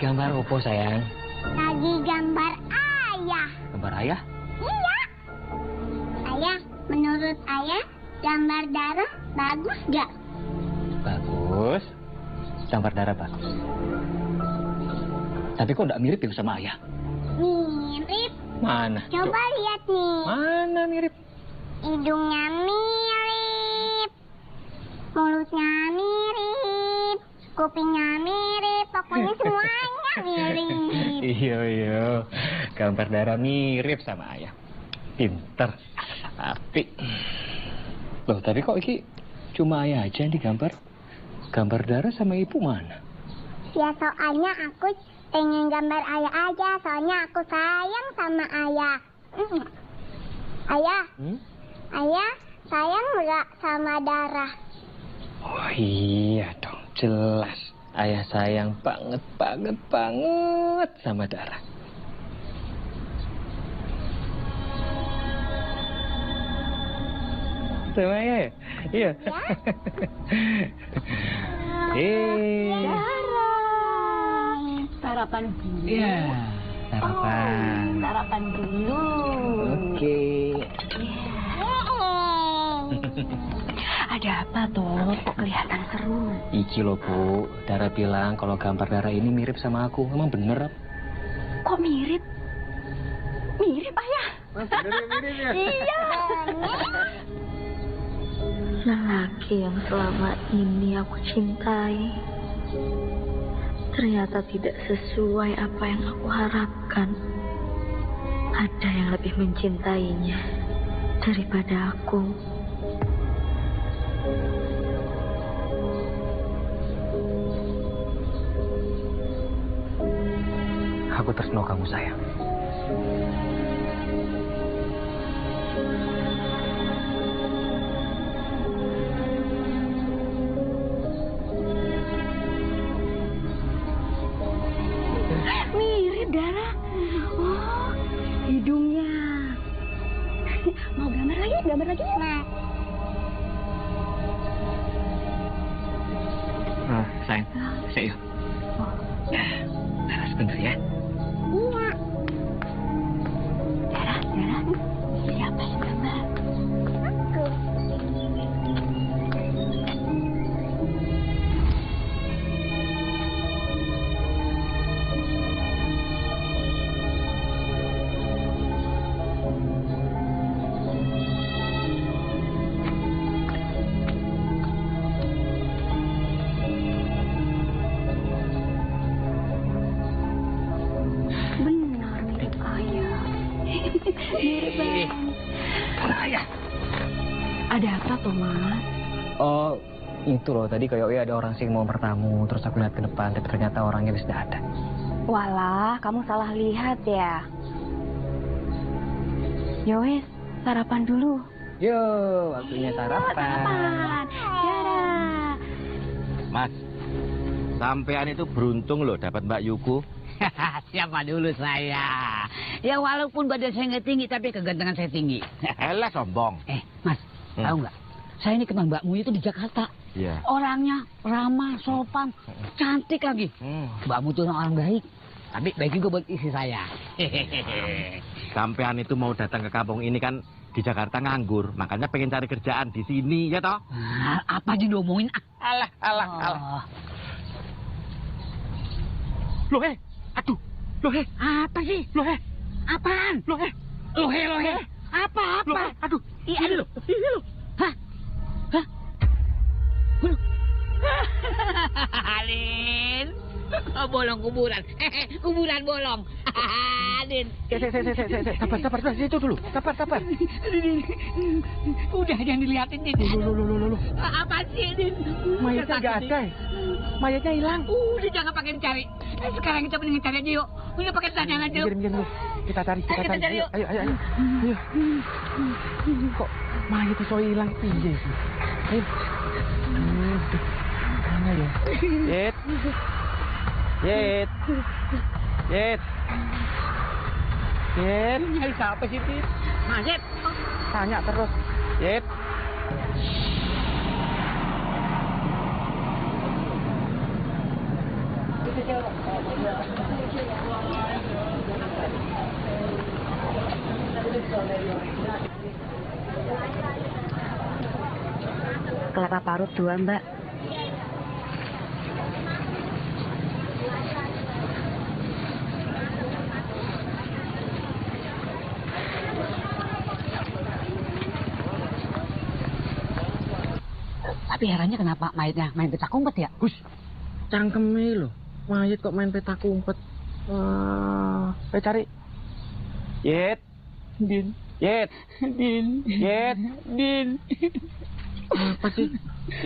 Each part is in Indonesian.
gambar opo sayang? Lagi gambar ayah. Gambar ayah? Iya. Ayah, menurut ayah gambar darah bagus gak? Bagus. Gambar darah bagus. Tapi kok nggak mirip ya sama ayah? Mirip. Mana? Coba lihat nih. Mana mirip? Hidungnya mirip. Mulutnya mirip. Kupingnya mirip. Pokoknya semuanya mirip. Iya. Gambar darah mirip sama ayah. Pinter. Apik. Loh, tapi kok ini cuma ayah aja yang digambar? Gambar darah sama ibu mana? Ya soalnya aku pengen gambar ayah aja. Soalnya aku sayang sama ayah. Ayah. Ayah sayang nggak sama darah? Oh iya dong, jelas. Ayah sayang banget sama darah. Sama ayah ya? Iya. Darah. Sarapan dulu. Iya, sarapan. Sarapan dulu. Oke. Ada apa toh? Kok kelihatan seru? Iki loh Bu, Dara bilang kalau gambar darah ini mirip sama aku. Emang bener? Kok mirip? Mirip ayah? Mirip ya? Iya. Lelaki yang selama ini aku cintai ternyata tidak sesuai apa yang aku harapkan. Ada yang lebih mencintainya daripada aku. Aku tersentuh kamu sayang. Mirip darah. Oh, hidungnya. Mau gambar lagi? Gambar lagi ya? Nah, sayang, saya yuk. Dara sebentar ya. Iya. Darah. Siapa yang gambar? Aku. Benar mirip ayah. Mirip banget. Karena ayah. Ada apa toh mas? Oh, itu loh. Tadi kayak ada orang sih mau bertamu. Terus aku lihat ke depan, tapi ternyata orangnya sudah ada. Walah, kamu salah lihat ya. Yowes, sarapan dulu. Yo, waktunya sarapan. Sarapan. Darah. Mas, sampean itu beruntung loh dapat Mbak Yuku. Siapa dulu saya? Ya walaupun badan saya nggak tinggi, tapi kegantengan saya tinggi. Elah sombong. Mas, tahu nggak? Saya ini kenal Mbak Mu itu di Jakarta. Iya. Orangnya ramah, sopan, cantik lagi. Mbak Mu itu orang baik. Tapi baik juga buat istri saya. Sampean itu mau datang ke kampung ini kan di Jakarta nganggur, makanya pengen cari kerjaan di sini ya toh? Apa aja diomongin? Alah. Loh aduh, loh Apa sih? loh Apaan? loh Lohe. Apa? aduh, ini loh. Hah? Alin. Bolong kuburan. Kuburan bolong. Alin. Sabar, situ dulu. Sabar. Udah jangan dilihatin, Din. Loh. Apaan sih, Din? Mayatnya nggak ada. Mayatnya hilang. Udah jangan pakai dicari. Sekarang kita mending cari aja yuk. Udah pakai tanya aja. Minggir dulu. Kita cari. Kita cari yuk. Ayo. Kok mayat iso hilang piye sih? Ayo. Mana ya? Yet. Nyari siapa sih, Din? Majet. Tanya terus. Yet. Kelapa parut 2, Mbak. Tapi herannya kenapa mayatnya main petak umpet ya? Gus, cangkeme loh. Mayat kok main petak umpet. Cari. Yet. Din. Yet. Din. Yet. Din. Apa sih?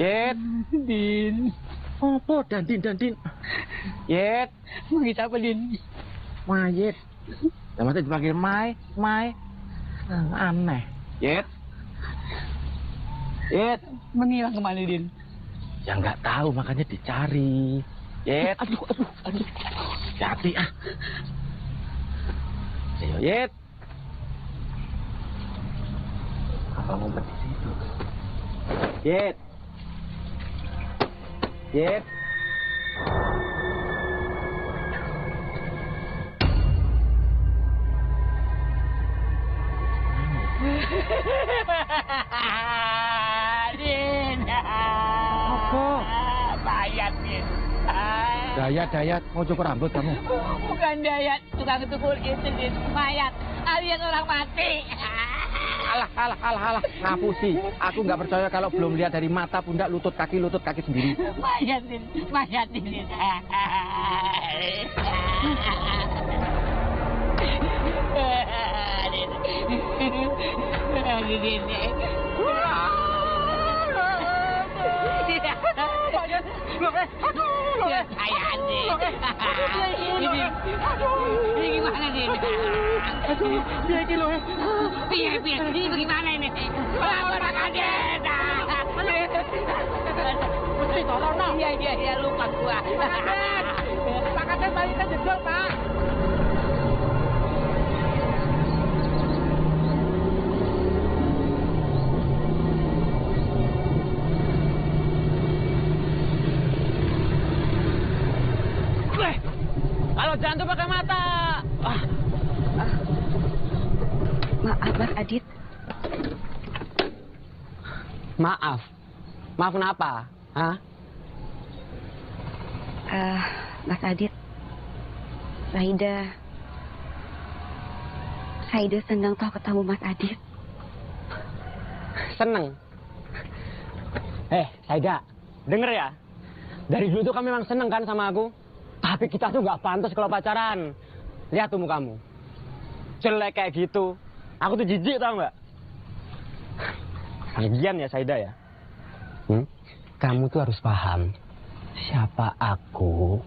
Yet. Din. Apa? Dandin. Yet. Manggil siapa, Din? Mayat. Ya masa dipanggil Mai. Aneh. Yet. Yet. Menghilang kemana, Din? Ya nggak tahu, makanya dicari. Yet. Aduh. Hati ah. Ayo, Yet. Apa ngumpet di situ? Yet. Yet. Din. Apa? Mayat, Din. Dayat, mau cukur rambut kamu? Bukan Dayat, tukang cukur itu, Din. Mayat, alias orang mati. Alah. Ngapusi. Aku nggak percaya kalau belum lihat dari mata, pundak, lutut kaki sendiri. Mayat, Din. Din. Ini gimana, Din? Piye, ini bagaimana ini? Pak Kades! Mesti tolong, no? Iya, lupa gua. Pak Kades balik ke jedul, Pak. Kalau jantung pakai mata. Maaf, Mas Adit. Maaf kenapa? Hah? Mas Adit, Saida senang toh ketemu Mas Adit. Seneng. Saida, denger ya. Dari dulu tuh kamu memang seneng kan sama aku. Tapi kita tuh nggak pantas kalau pacaran. Lihat tuh mukamu. Jelek kayak gitu. Aku tuh jijik tau nggak? Lagian ya Saida ya. Kamu tuh harus paham. Siapa aku?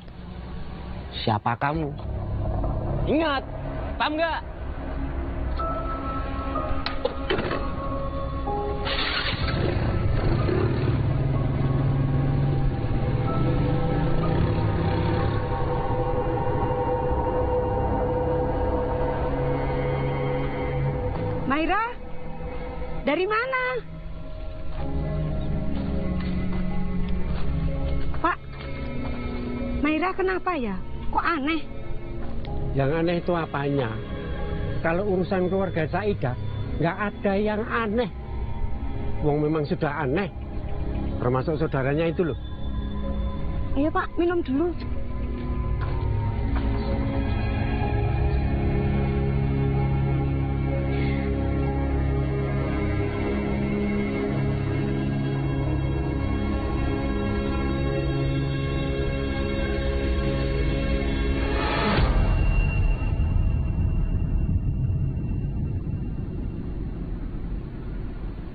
Siapa kamu? Ingat. Paham nggak? Maira, dari mana? Pak, Maira kenapa ya? Kok aneh? Yang aneh itu apanya? Kalau urusan keluarga Saida, nggak ada yang aneh. Wong memang sudah aneh, termasuk saudaranya itu loh. Ayo Pak, minum dulu.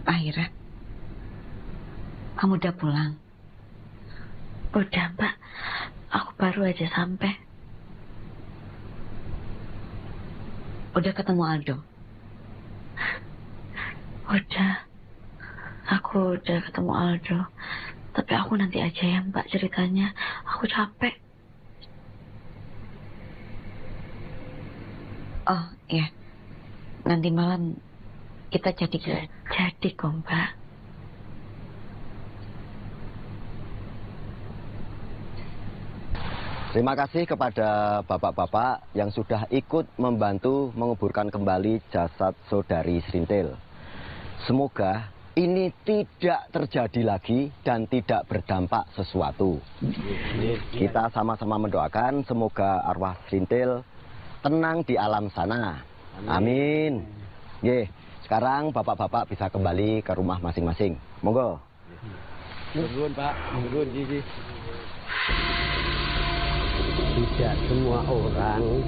Akhirnya, kamu udah pulang? Udah, Mbak. Aku baru aja sampai. Udah ketemu Aldo? Udah. Aku udah ketemu Aldo. Tapi aku nanti aja ya, Mbak, ceritanya. Aku capek. Oh, iya. Nanti malam kita jadi kok, Mbak. Terima kasih kepada bapak-bapak yang sudah ikut membantu menguburkan kembali jasad saudari Srintil. Semoga ini tidak terjadi lagi dan tidak berdampak sesuatu. Kita sama-sama mendoakan semoga arwah Srintil tenang di alam sana. Amin. Ye, sekarang bapak-bapak bisa kembali ke rumah masing-masing. Monggo. Nuhun, Pak. Nuhun, Gigi. Tidak semua orang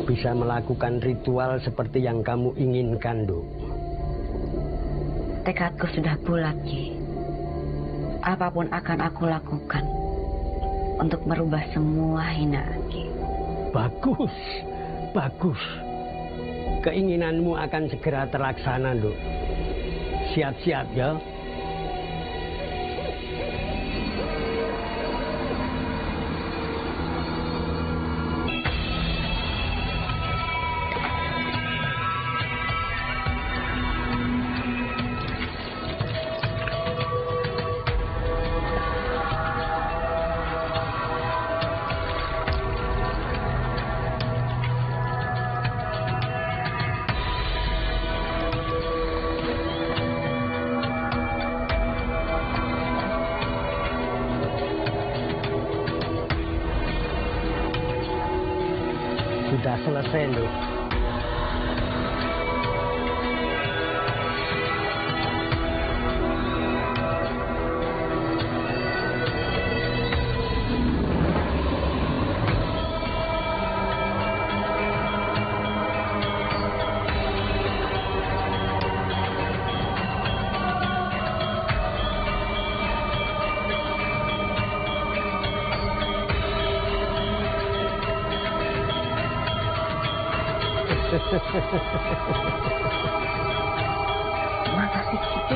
bisa melakukan ritual seperti yang kamu inginkan, Duk. Tekadku sudah bulat, Ki. Apapun akan aku lakukan untuk merubah semua hinaan, Ki. Bagus, bagus. Keinginanmu akan segera terlaksana, Duk. Siap-siap ya. Sudah selesai, Duk. Masa sih gitu?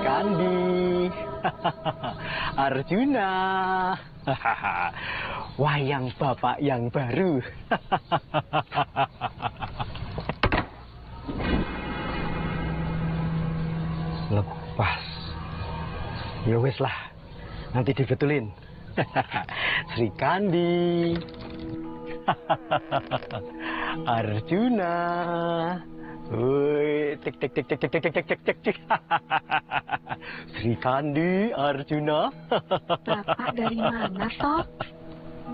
Kandi, Arjuna, wayang bapak yang baru. Lepas. Ya wes lah, nanti dibetulin. Sri Kandi, Arjuna, woi, tik tik tik tik tik tik tik tik tik tik. Sri Kandi, Arjuna. Bapak dari mana, toh?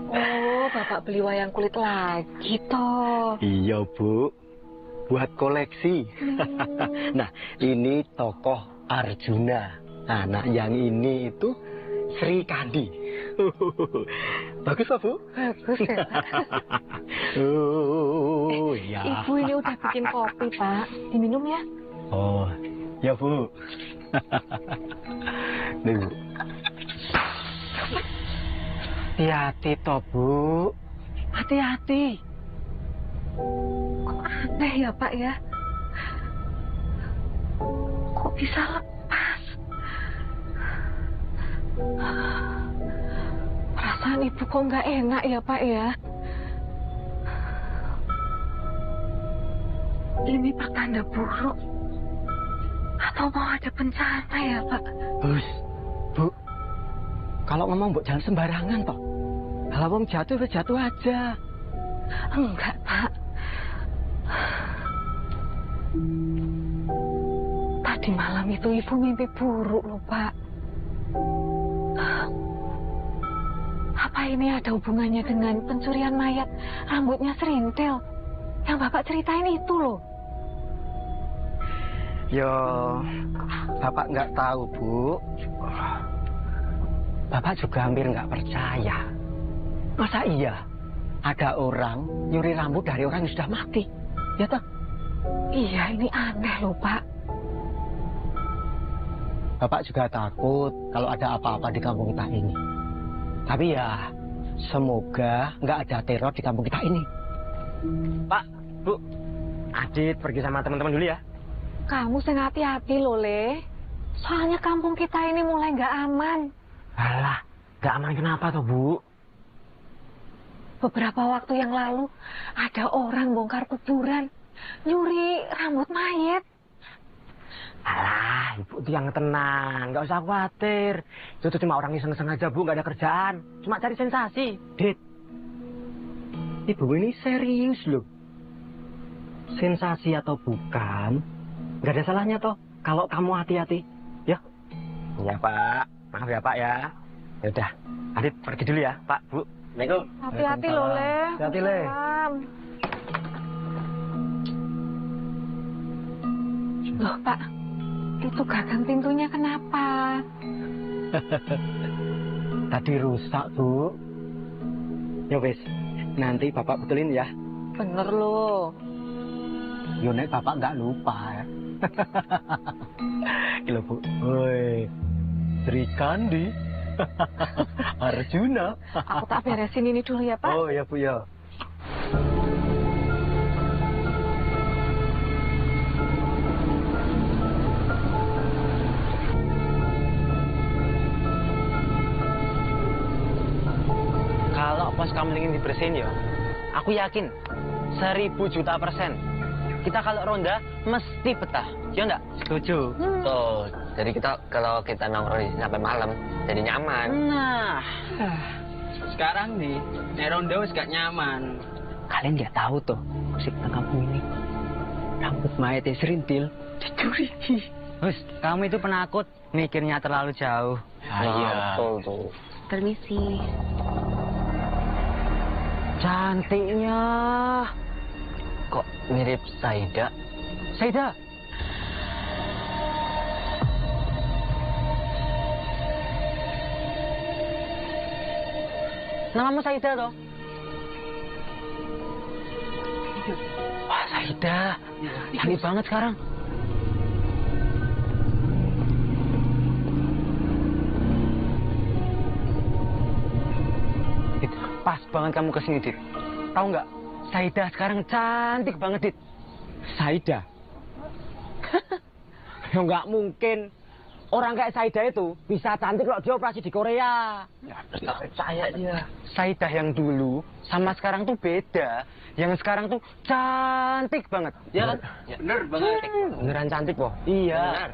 Oh, bapak beli wayang kulit lagi, toh? Iya, Bu. Buat koleksi. Nah, ini tokoh Arjuna. Nah, yang ini itu Sri Kandi. Bagus, Pak, Bu? Bagus ya, Pak. Oh, ya. Ibu ini udah bikin kopi, Pak. Diminum ya? Oh, ya, Bu. Nih, Bu. Hati-hati, toh, Bu. Hati-hati. Kok aneh ya, Pak ya? Kok bisa lepas? Perasaan ibu kok nggak enak ya, Pak ya? Ini pertanda buruk. Atau mau ada bencana ya, Pak? Bus, Bu. Kalau ngomong, Bu, jangan sembarangan, toh. Kalau wong jatuh, jatuh aja. Enggak, Pak. Tadi malam itu ibu mimpi buruk loh, Pak. Apa ini ada hubungannya dengan pencurian mayat rambutnya Srintil yang Bapak ceritain itu loh? Yo, Bapak nggak tahu, Bu. Bapak juga hampir nggak percaya. Masa iya ada orang nyuri rambut dari orang yang sudah mati? Ya toh? Iya, ini aneh loh, Pak. Bapak juga takut kalau ada apa-apa di kampung kita ini. Tapi ya, semoga nggak ada teror di kampung kita ini. Pak, Bu, Adit pergi sama teman-teman dulu ya. Kamu sing hati-hati loh, Le. Soalnya kampung kita ini mulai nggak aman. Alah, nggak aman kenapa toh, Bu? beberapa waktu yang lalu ada orang bongkar kuburan, nyuri rambut mayat. Alah, Ibu itu yang tenang, nggak usah khawatir. Itu tuh cuma orang iseng-iseng aja, Bu, nggak ada kerjaan. Cuma cari sensasi. Dit, Ibu ini serius loh. Sensasi atau bukan, nggak ada salahnya toh kalau kamu hati-hati, ya? Iya, Pak. Maaf ya, Pak ya. Ya udah, Adit pergi dulu ya, Pak, Bu. Assalamualaikum. Hati-hati loh, Le. Hati-hati, Le. Loh, Pak. Itu gagang pintunya kenapa? Tadi rusak, Bu. Ya wes, nanti Bapak betulin ya. Bener loh. Yo nek Bapak nggak lupa ya. Gila, Bu. Woi, Sri Kandi. Arjuna. Aku tak beresin ini dulu ya, Pak. Oh ya, Bu ya. Kalau pos kamu ingin dibersihin ya, aku yakin 1000 juta %. Kita kalau ronda mesti betah, ya enggak? Setuju. Tuh, jadi kalau kita nongkrong di sini sampai malam, jadi nyaman. Nah, sekarang nih, ronda wis gak nyaman. Kalian nggak tahu tuh, musik tentang kampung ini. Rambut mayatnya serintil, dicuri. Hus, kamu itu penakut, mikirnya terlalu jauh. Iya. Betul tuh. Permisi. Cantiknya. Kok mirip Saida? Saida. Namamu Saida toh? Wah, Saida. Cantik banget sekarang. Dit, pas banget kamu kesini, Dit. Tahu nggak? Saida sekarang cantik banget, Dit. Saida? Ya nggak mungkin. Orang kayak Saida itu bisa cantik kalau dia operasi di Korea. Ya, percaya dia. Saida yang dulu sama sekarang tuh beda. Yang sekarang tuh cantik banget. Ya kan? Ya, bener banget. Beneran cantik, Boh. Iya. Benar.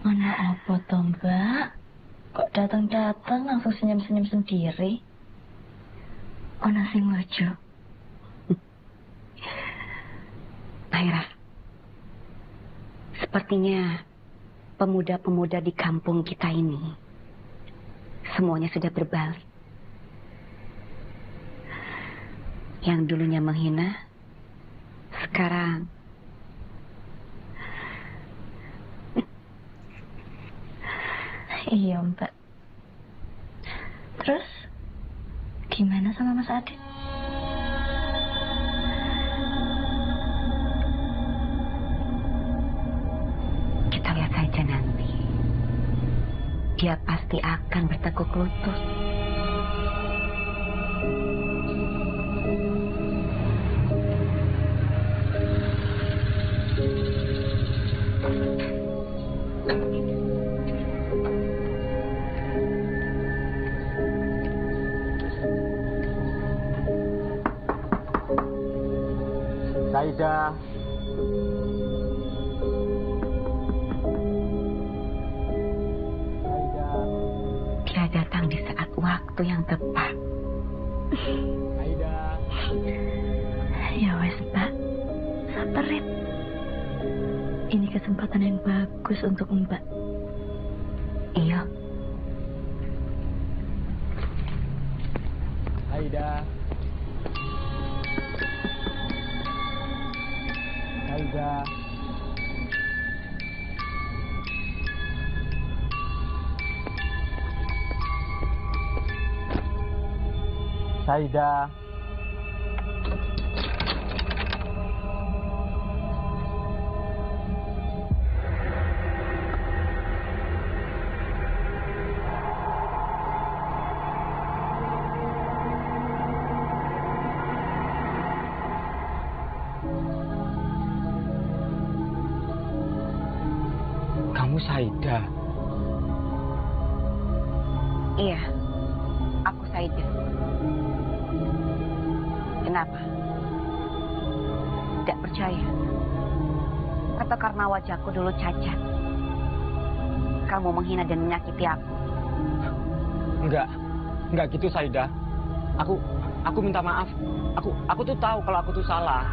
Mana apa toh, Mbak? Kok datang-datang langsung senyum-senyum sendiri? Ana sing lucu. Maira, sepertinya pemuda-pemuda di kampung kita ini semuanya sudah berbalik. Yang dulunya menghina, sekarang Iya, Mbak. Terus, gimana sama Mas Adit? kita lihat saja nanti. Dia pasti akan bertekuk lutut. Saida. Dia datang di saat waktu yang tepat. Saida. Ya wes, Mbak. Sabarin. Ini kesempatan yang bagus untuk Mbak. Iya. Saida. Saida. Saida. Kamu Saida? Iya, aku Saida. Kenapa? Tidak percaya? Atau karena wajahku dulu cacat? Kamu menghina dan menyakiti aku? Enggak gitu Saida. Aku minta maaf. Aku tuh tahu kalau aku tuh salah.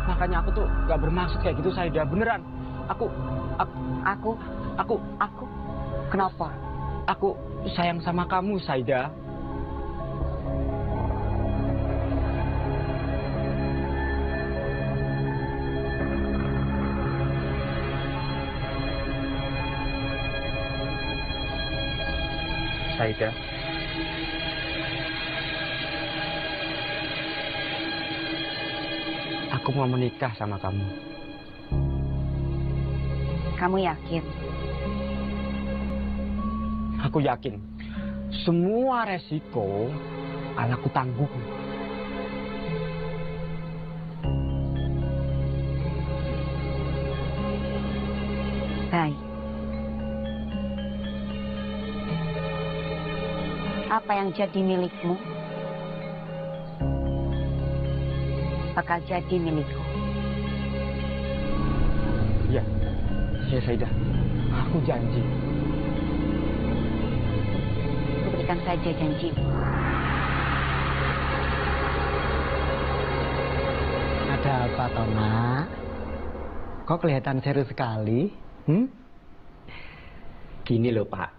Makanya aku tuh gak bermaksud kayak gitu Saida. Beneran. Aku. Kenapa? Aku sayang sama kamu Saida. Saida. Aku mau menikah sama kamu. Kamu yakin? Aku yakin. Semua resiko akan aku tanggung. Baik. Apa yang jadi milikmu bakal jadi milikku. Iya, Saida. Aku janji. Berikan saja janji. Ada apa, Tona? Kok kelihatan serius sekali? Gini loh, Pak.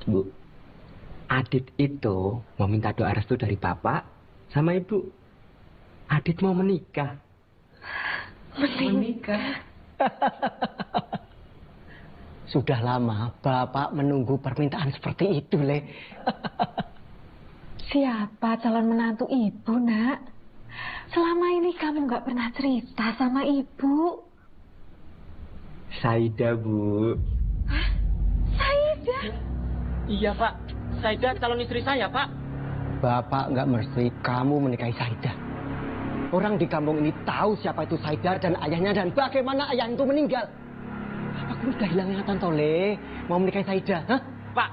Bu. Adit itu mau minta doa restu dari Bapak sama Ibu. Adit mau menikah. Menikah? Sudah lama Bapak menunggu permintaan seperti itu, Le. Siapa calon menantu Ibu, Nak? Selama ini kamu nggak pernah cerita sama Ibu. Saida, Bu. Hah? Saida? Iya, Pak. Saida calon istri saya, Pak. Bapak nggak mesti kamu menikahi Saida. Orang di kampung ini tahu siapa itu Saida dan ayahnya dan bagaimana ayah itu meninggal. Aku udah hilang ingatan, Tole. Mau menikahi Saida, hah? Pak,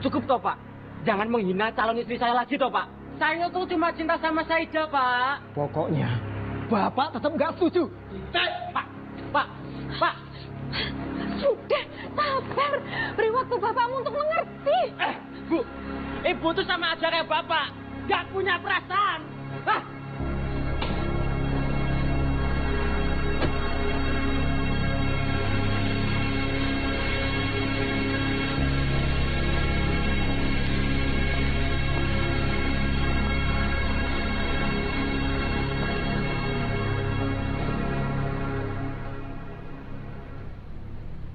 cukup toh, Pak. Jangan menghina calon istri saya lagi toh, Pak. Saya tuh cuma cinta sama Saida, Pak. Pokoknya, Bapak tetap nggak setuju. Pak. Sudah, sabar. Beri waktu Bapakmu untuk mengerti. Bu, Ibu tuh sama aja kayak Bapak. Nggak punya perasaan. Hah?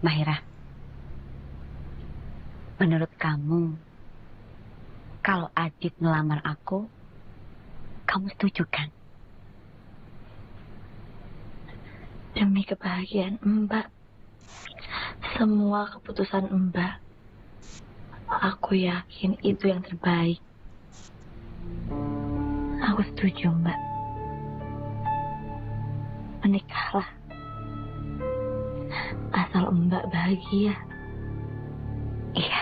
Mahira, menurut kamu, kalau Adit melamar aku, kamu setuju kan? Demi kebahagiaan Mbak, semua keputusan Mbak, aku yakin itu yang terbaik. Aku setuju, Mbak. Menikahlah. Asal Mbak bahagia. Iya.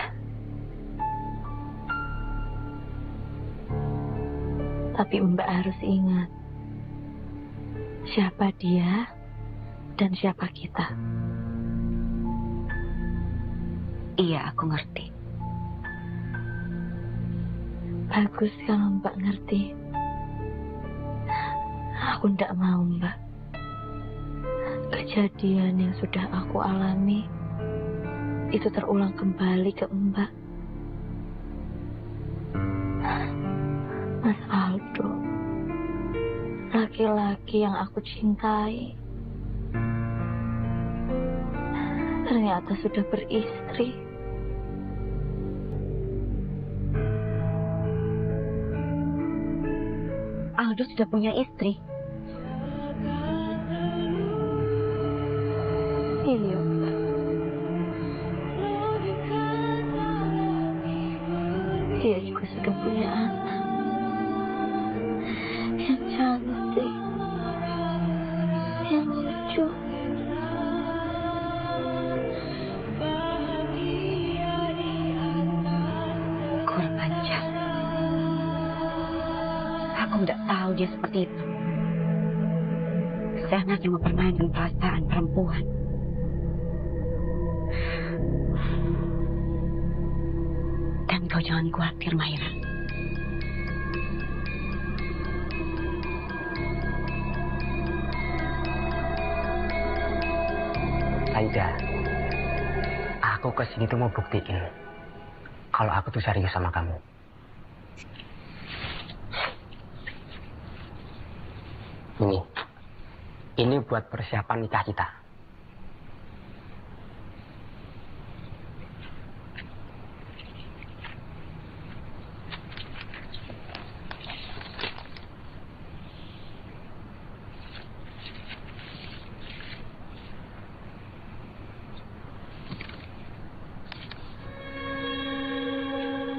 Tapi Mbak harus ingat, siapa dia dan siapa kita. Iya, aku ngerti. Bagus kalau Mbak ngerti. Aku ndak mau, Mbak. Kejadian yang sudah aku alami itu terulang kembali ke Mbak. Mas Aldo, laki-laki yang aku cintai, ternyata sudah beristri. Ronaldo sudah punya istri. Iya. Dia juga sudah punya anak yang cantik, yang lucu. Kurban Cak. Aku tidak tahu dia seperti itu. Seenak yang mempermainkan perasaan perempuan. Dan kau jangan khawatir, Mahira. Saida, aku kesini tuh mau buktiin kalau aku tuh serius sama kamu. Ini buat persiapan nikah kita.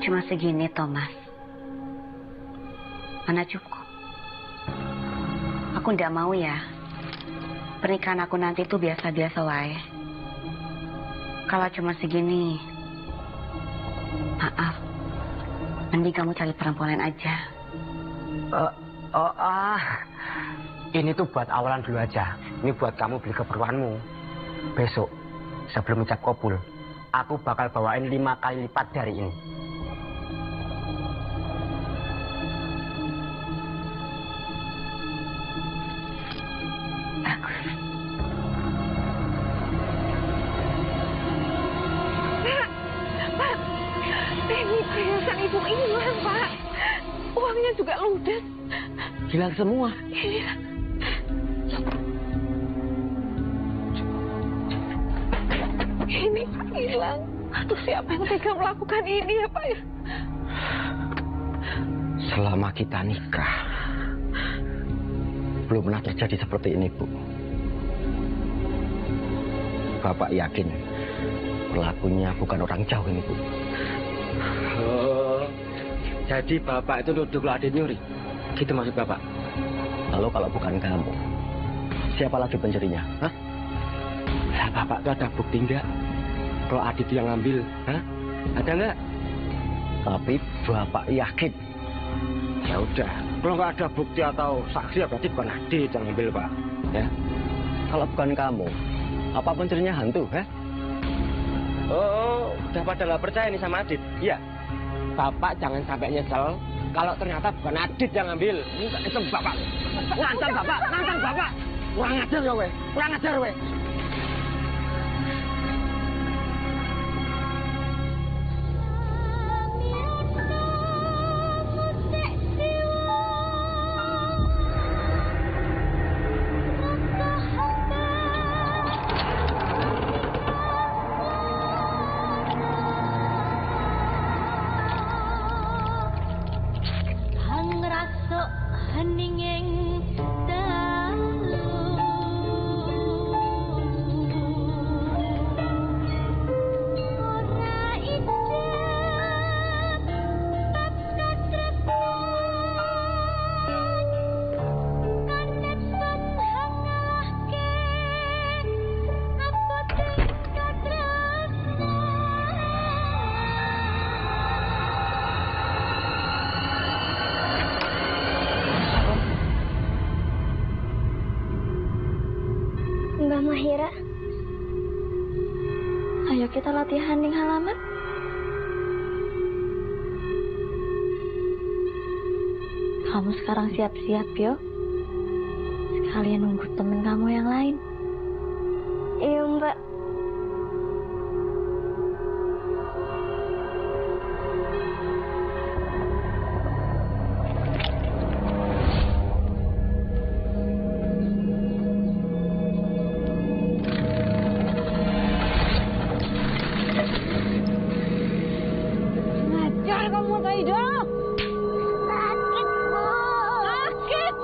Cuma segini, Thomas. Mana cukup. Aku ndak mau ya. Pernikahan aku nanti tuh biasa-biasa wae. Kalau cuma segini, maaf. Mending kamu cari perempuan lain aja. Ini tuh buat awalan dulu aja. Ini buat kamu beli keperluanmu. Besok, sebelum ucap kabul, aku bakal bawain 5 kali lipat dari ini. Perhiasan ibu hilang, Pak. Uangnya juga ludes. Hilang semua. Iya. Ini hilang. Aduh, siapa yang tega melakukan ini ya, Pak? Selama kita nikah, belum pernah terjadi seperti ini, Bu. Bapak yakin pelakunya bukan orang jauh ini, Bu. Oh, jadi Bapak itu nuduh kalau Adit nyuri? Gitu maksud Bapak? Lalu kalau bukan kamu, siapa lagi pencurinya? Hah? Lah, Bapak tuh ada bukti enggak? Kalau Adit yang ngambil, hah? Ada enggak? Tapi Bapak yakin? Ya udah, kalau nggak ada bukti atau saksi ya berarti bukan Adit yang ngambil, Pak. Ya. Kalau bukan kamu, apa pencurinya hantu, hah? Oh, udah pada nggak percaya nih sama Adit? Iya. Bapak jangan sampai nyesel kalau ternyata bukan Adit yang ngambil. Itu Bapak. Ngancam Bapak, ngancam Bapak. Kurang ajar ya, weh. Kurang ajar, weh. Mahira, ayo kita latihan di halaman. Kamu sekarang siap-siap yo. Sekalian nunggu temen kamu yang lain. Iya, Mbak. Ngajar kamu, Saida. Sakit, Bu. Sakit.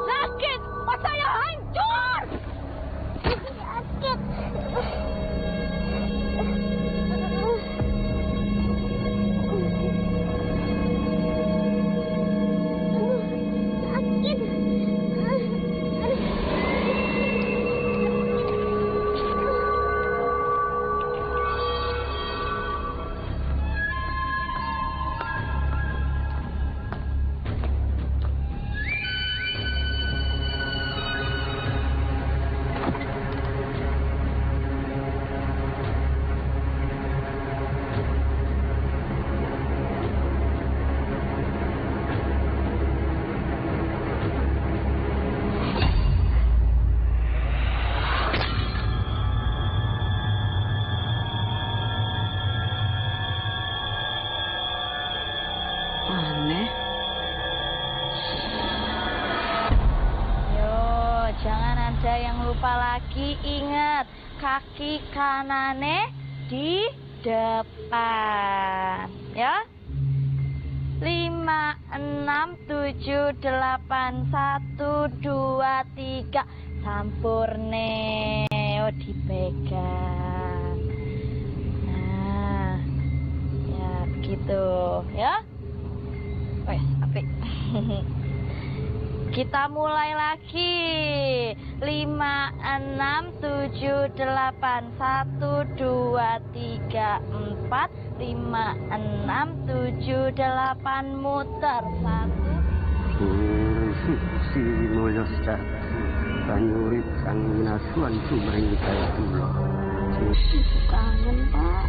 apalagi ingat kaki kanane di depan ya. 5, 6, 7, 8, 1, 2, 3 sampurne. Oh, dipegang. Nah, ya begitu ya. Wes, apik. Kita mulai lagi. 5, 6, 7, 8, 1, 2, 3, 4, 5, 6, 7, 8 muter. 1. Si mulya sejati banyurit sang minasuan sumring hidayatullah. Kangen, Pak.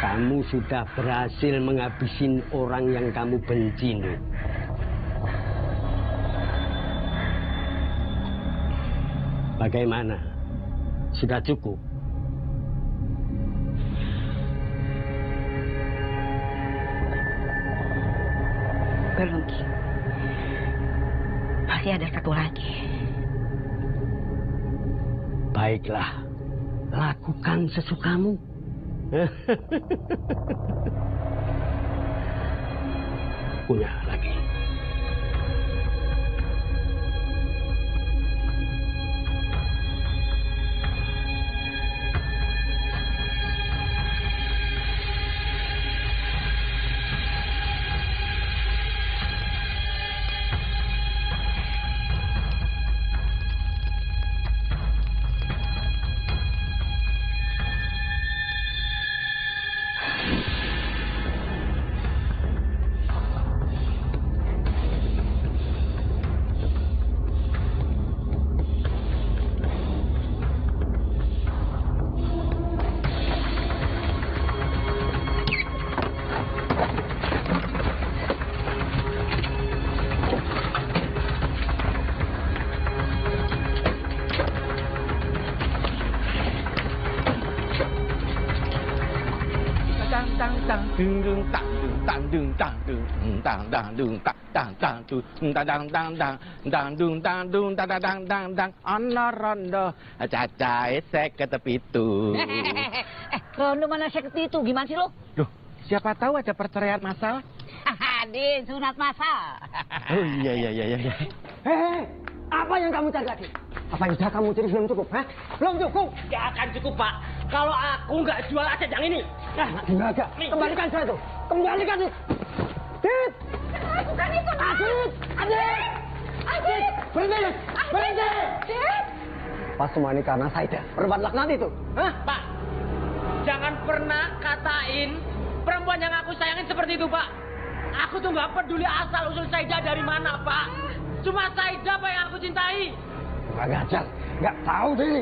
Kamu sudah berhasil menghabisin orang yang kamu benci, Nur. Bagaimana? Sudah cukup? Belum, Ki. Masih ada satu lagi. Baiklah, lakukan sesukamu. Punya lagi. Cacahe 57. Rondo mana 57? Gimana sih lo? Loh, siapa tahu ada perceraian massal? Din, sunat masal. Oh iya. Hei, apa yang kamu cari lagi? Apa yang sudah kamu cari belum cukup? Hah? Belum cukup? Gak akan cukup, Pak. Kalau aku nggak jual aset yang ini. Enggak. Kembalikan saya itu. Kembalikan itu. Adit! Bukan itu, Adit! Berhenti! Adit! Pas semua ini karena Saida, perempuan laknat itu. Hah? Pak, jangan pernah katain perempuan yang aku sayangin seperti itu, Pak. Aku tuh nggak peduli asal usul Saida dari mana, Pak. Cuma Saida Pak yang aku cintai. Nggak ngajar, nggak tahu diri.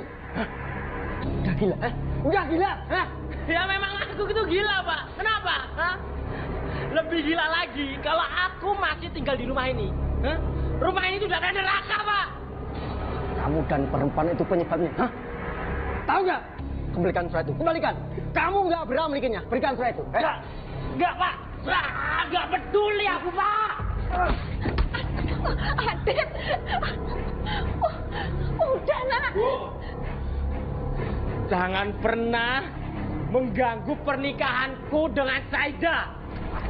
Udah gila, udah gila. Ya memang aku itu gila, Pak. Kenapa? Hah? Lebih gila lagi kalau aku masih tinggal di rumah ini. Hah? Rumah ini tuh udah kayak neraka, Pak. Kamu dan perempuan itu penyebabnya. Hah? Tahu nggak? Kembalikan surat itu. Kembalikan. Kamu nggak berhak memilikinya. Berikan surat itu. Nggak, Pak. Nggak peduli aku, Pak. Adit. Udah, Nak. Jangan pernah mengganggu pernikahanku dengan Saida.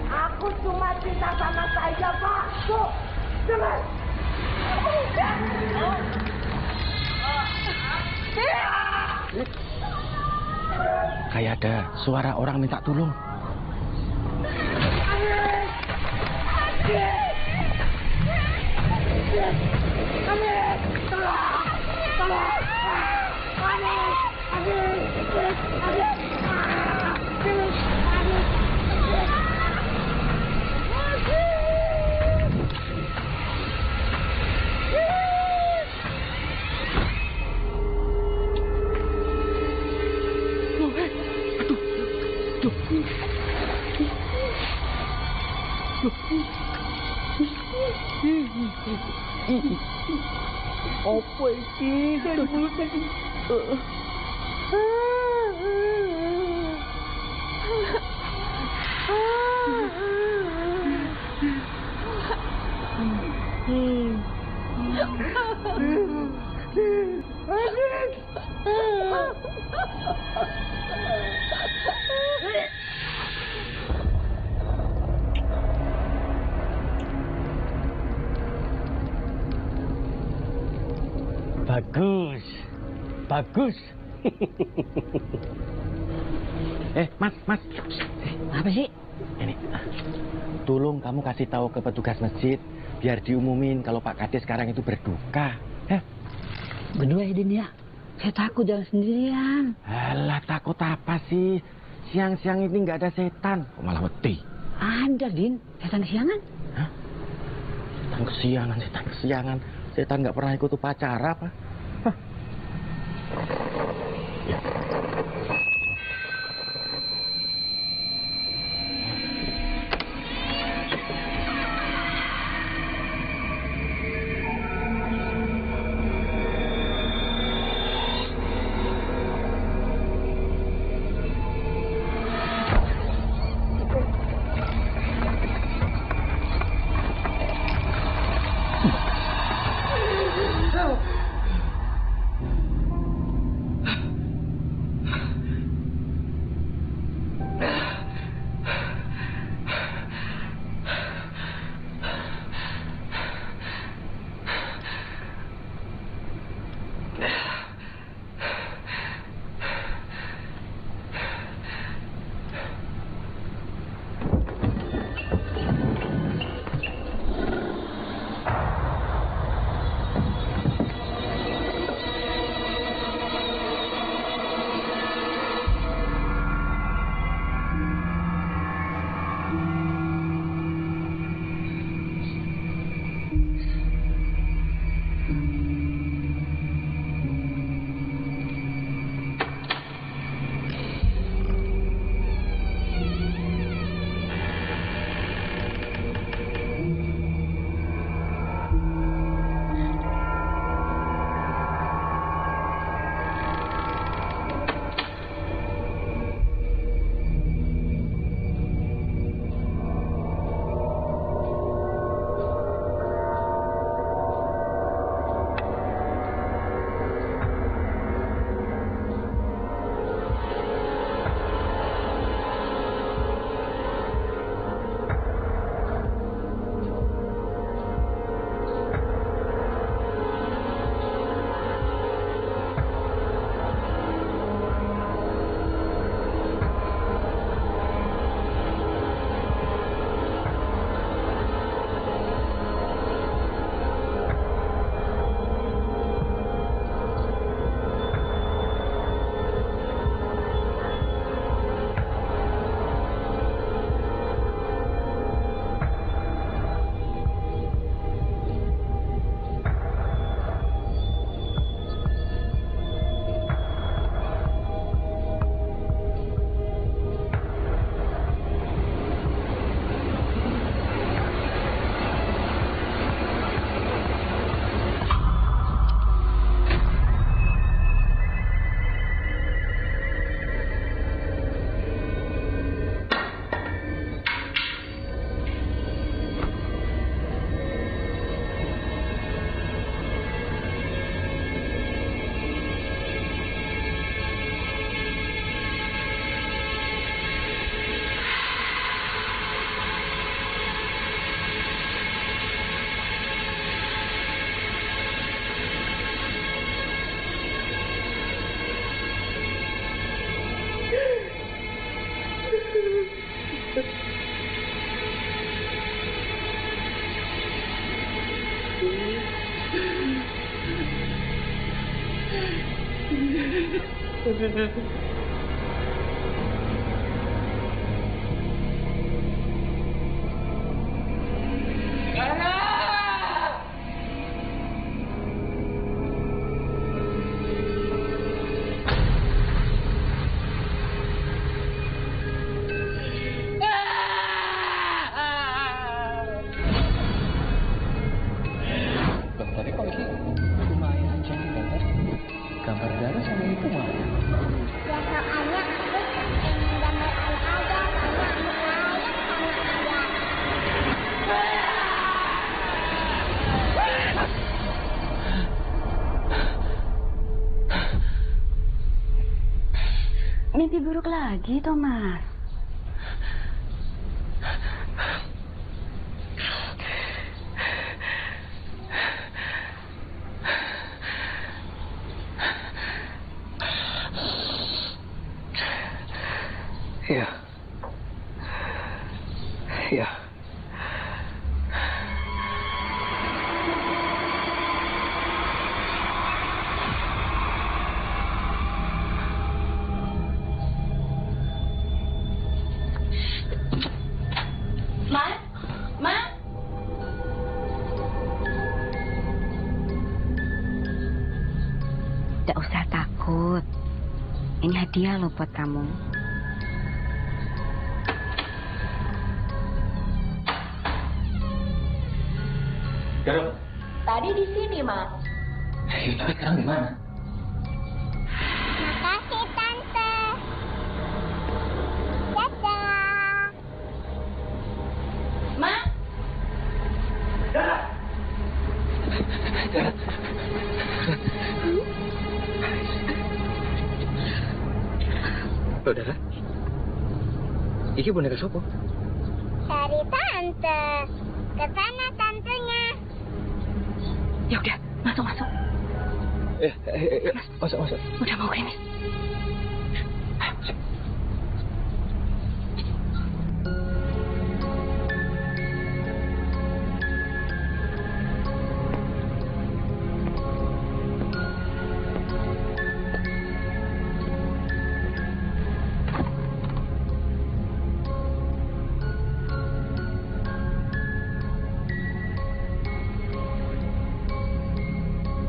Aku cuma cinta sama Saida, Pak. Tuh, dengar. Kayak ada suara orang minta tolong. Apa iki? Dari mulut tadi. Bagus, bagus. Mas. Apa sih? Ini, tolong kamu kasih tahu ke petugas masjid biar diumumin kalau Pak Kades sekarang itu berduka. Berdua ya, Din ya. Saya takut jalan sendirian. Alah, takut apa sih? Siang-siang ini nggak ada setan. Kok malah wedi? Ada, Din. Setan kesiangan. Hah? Setan kesiangan. Setan nggak pernah ikut upacara apa? Hah? Ya. Tapi kok ini cuma ayah aja nih gambar. Gambar Dara sama itu mana? Ya soalnya aku pengen gambar ayah aja, soalnya aku sayang sama ayah. Mimpi buruk lagi, Thomas. Iya. Iya. Ma? Tidak usah takut. Ini hadiah loh buat kamu. Garup. Tadi di sini, Mas. Tapi sekarang di mana? Makasih, Tante. Dadah. Ma? Dara. Loh, Dara. Iki boneka sopo? Dari Tante. Ke sana tantenya. Ya udah, masuk. Masuk. Udah mau gini.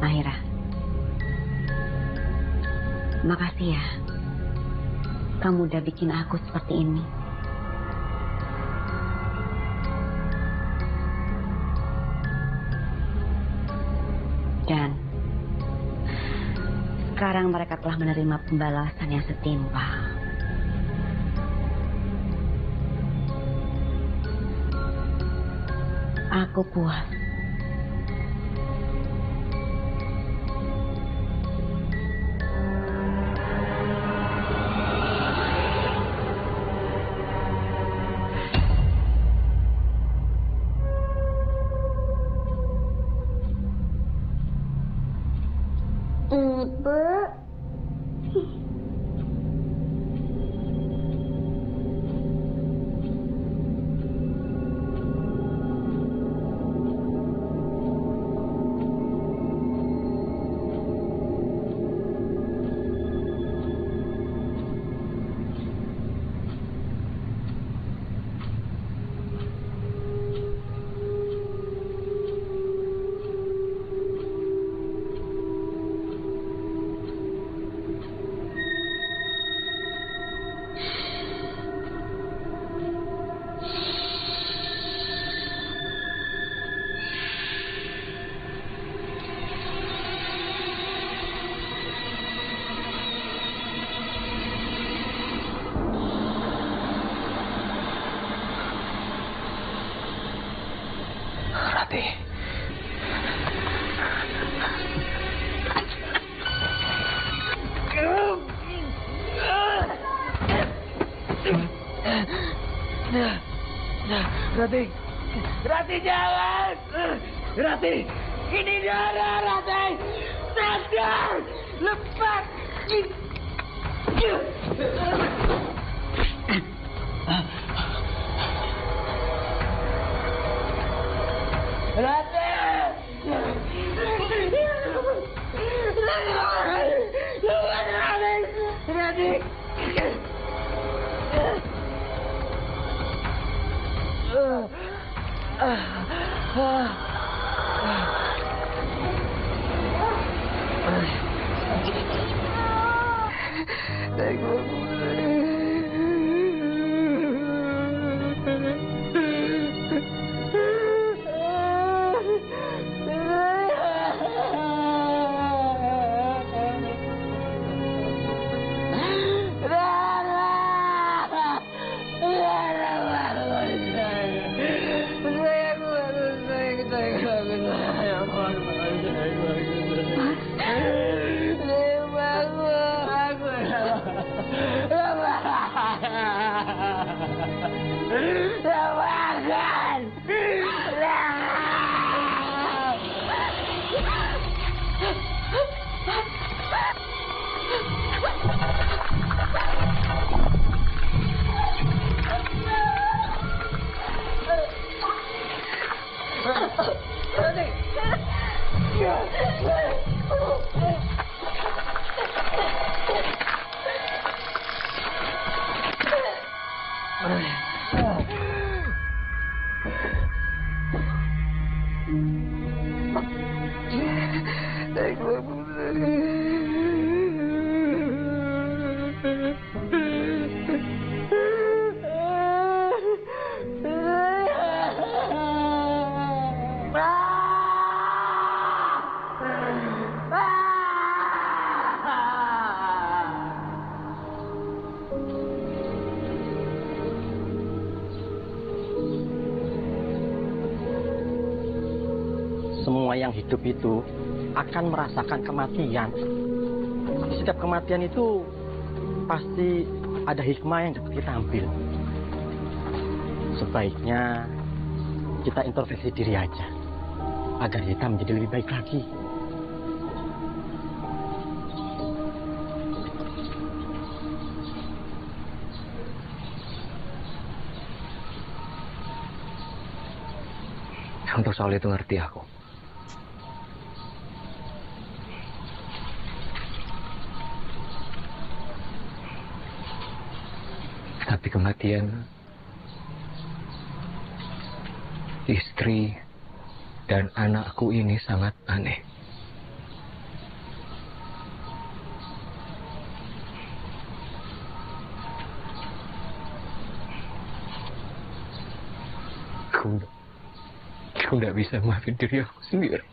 Mahira, makasih ya. Kamu udah bikin aku seperti ini. Dan sekarang mereka telah menerima pembalasan yang setimpal. Aku puas. Ibu. Rati. Rati jangan. Rati, ini darah Rati. Sadar, lepas. Rati. Semua yang hidup itu akan merasakan kematian. Setiap kematian itu pasti ada hikmah yang dapat kita ambil. Sebaiknya kita introspeksi diri aja, agar kita menjadi lebih baik lagi. Untuk soal itu ngerti aku. Tapi kematian istri dan anakku ini sangat aneh. Aku tidak bisa maafin diri aku sendiri.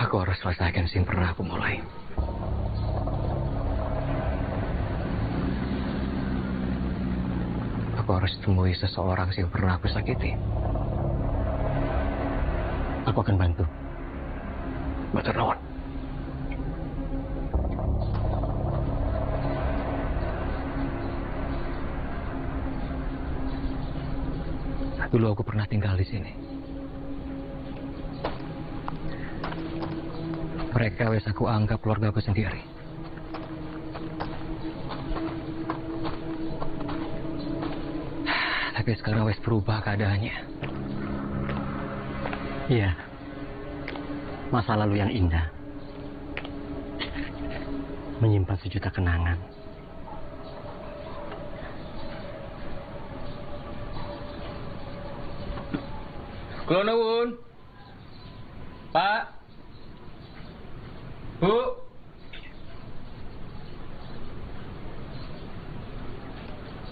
Aku harus selesaikan yang pernah aku mulai. Aku harus temui seseorang yang pernah aku sakiti. Aku akan bantu. Matur nuwun. Dulu aku pernah tinggal di sini. Mereka wes aku anggap keluarga aku sendiri. Tapi sekarang wes berubah keadaannya. Iya. Masa lalu yang indah menyimpan sejuta kenangan. Kula nuwun. Pak. Bu.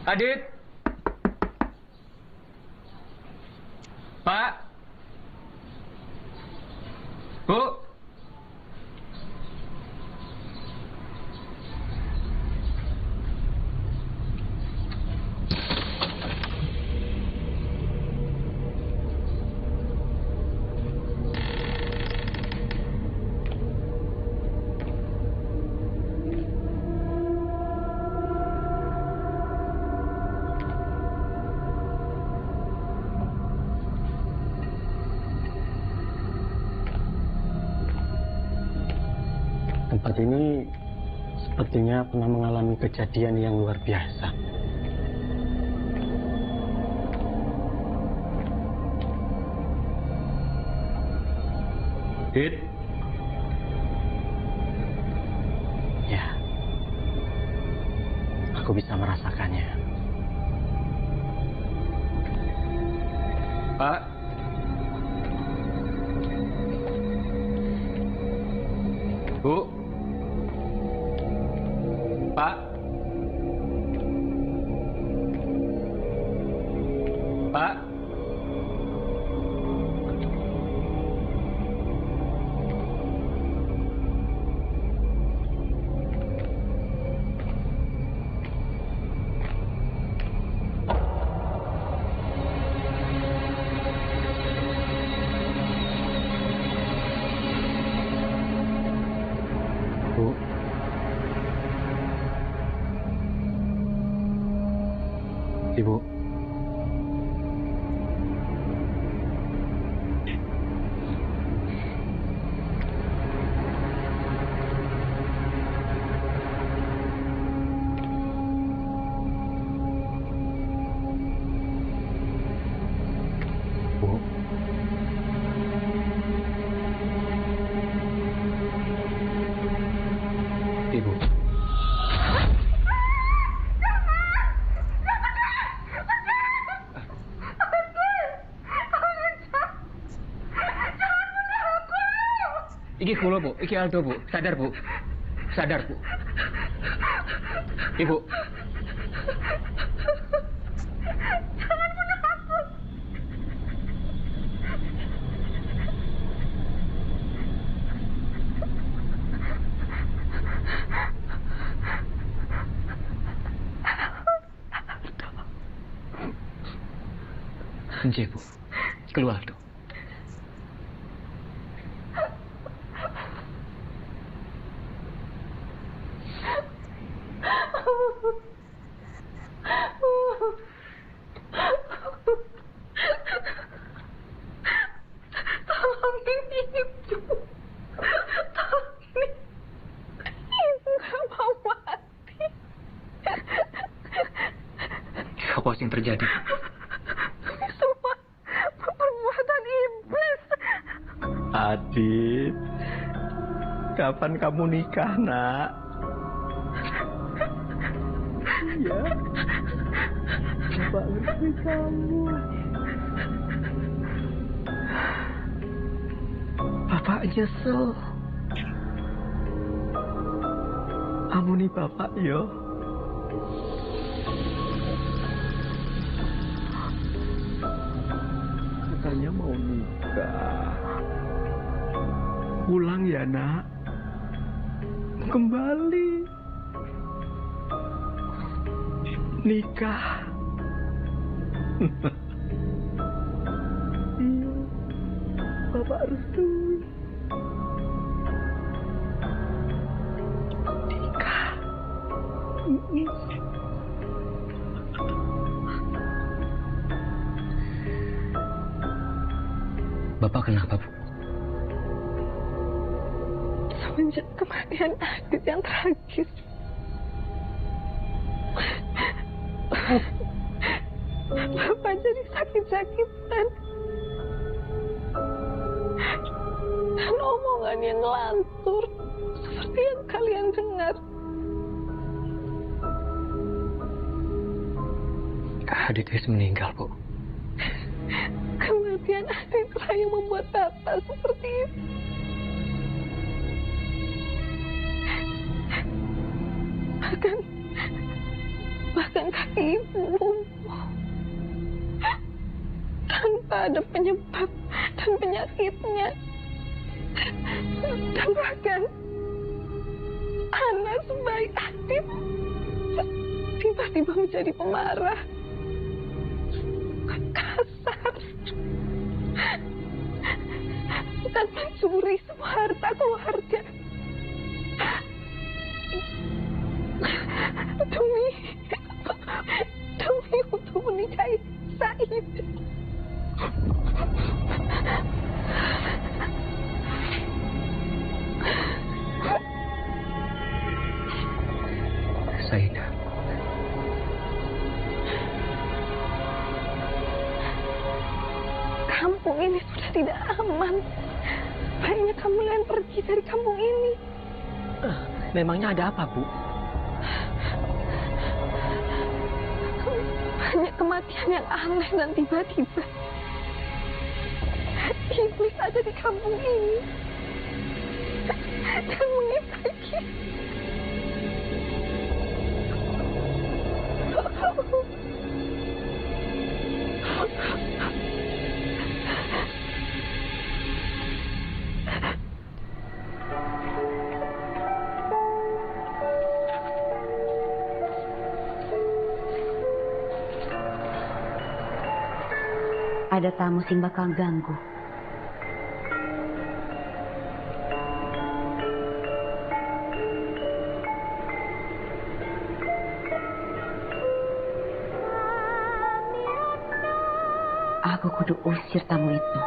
Adit. Pak. Bu. Tempat ini sepertinya pernah mengalami kejadian yang luar biasa. Dit. Aku bisa merasakannya. Pak. Bu. Pak. Pak. Ibu. Bu. Ibu. Iki kula, Bu. Iki Aldo, Bu. Sadar, Bu. Sadar, Bu. Ibu. Jangan bunuh aku. Nggih, Bu. Keluar, Aldo. Tolongin Ibu. Tolongin. Ibu gak mau mati. Apa yang terjadi? Semua perbuatan iblis. Adit, kapan kamu nikah, Nak? Ya, Bapak ngerti kamu. Bapak nyesel. Ampuni Bapak, yo. Katanya mau nikah. Pulang ya, Nak. Kembali. Nikah. Iya. Bapak restui. Nikah. Bapak kenapa, Bu? Semenjak kematian Adit yang tragis. Bapak jadi sakit-sakitan. Dan omongan yang ngelantur seperti yang kalian dengar. Adit Wis meninggal, Bu. Kematian Aditlah yang membuat Bapak seperti itu. Bahkan kaki Ibu lumpuh tanpa ada penyebab dan penyakitnya. Dan bahkan anak sebaik Adit tiba-tiba menjadi pemarah, kasar, dan mencuri semua harta keluarga. Demi untuk menikahi Said. Saida. Kampung ini sudah tidak aman. Baiknya kamu lain pergi dari kampung ini. Memangnya ada apa, Bu? Banyak kematian yang aneh dan tiba-tiba. Iblis ada di kampung ini. Dan mengifaki. Ada tamu sing bakal ganggu. Aku kudu usir tamu itu.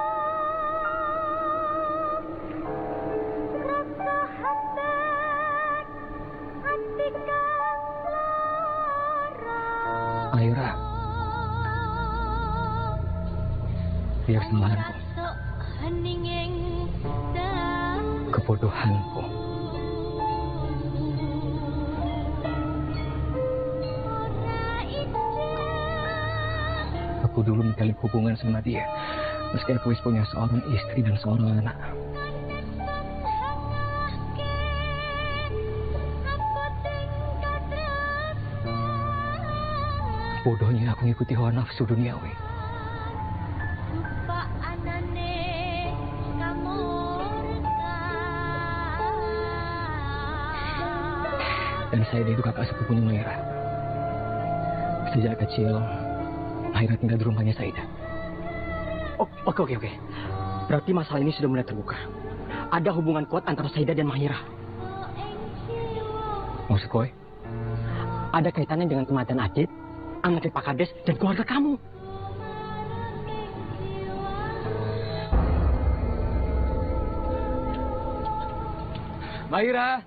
Mayura, biar kesalahanku, kebodohanku. Aku dulu menjalin hubungan sama dia, meski aku punya seorang istri dan seorang anak. Bodohnya aku ngikuti hawa nafsu duniawi. Dan saya itu kakak sepupunya Mayra. Sejak kecil, Mayra tinggal di rumahnya Saida. Oh, oke. Berarti masalah ini sudah mulai terbuka. Ada hubungan kuat antara Saida dan Mahira. Maksud kau? Ada kaitannya dengan kematian Adit, anaknya Pak Kades, dan keluarga kamu. Mahira!